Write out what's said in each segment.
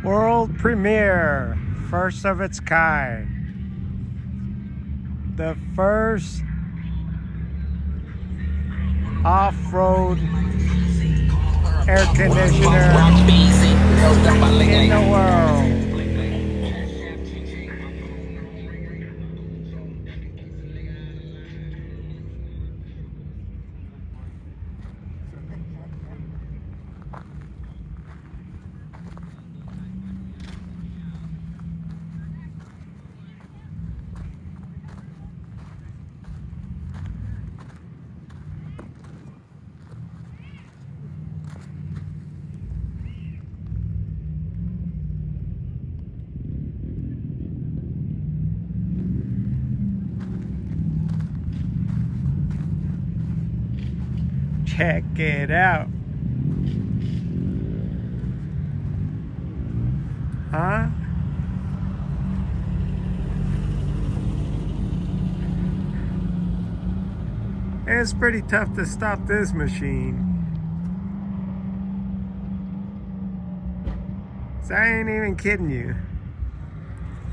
World premiere, first of its kind. The first off-road air conditioner in the world. Check it out. Huh? It's pretty tough to stop this machine. So I ain't even kidding you.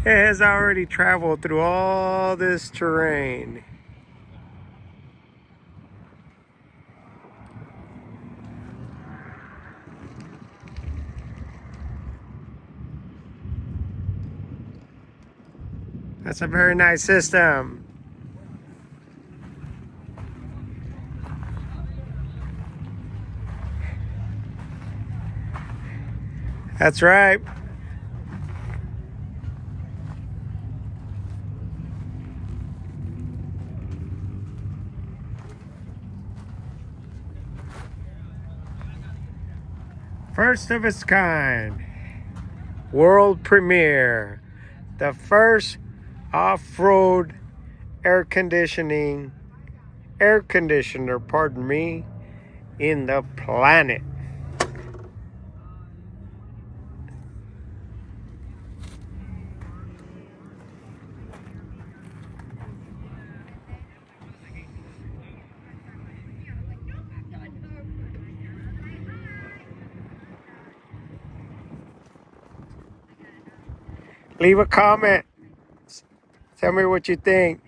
It has already traveled through all this terrain. That's a very nice system. That's right. First of its kind. World premiere. The first off-road air conditioner, pardon me, in the planet. Leave a comment. Tell me what you think.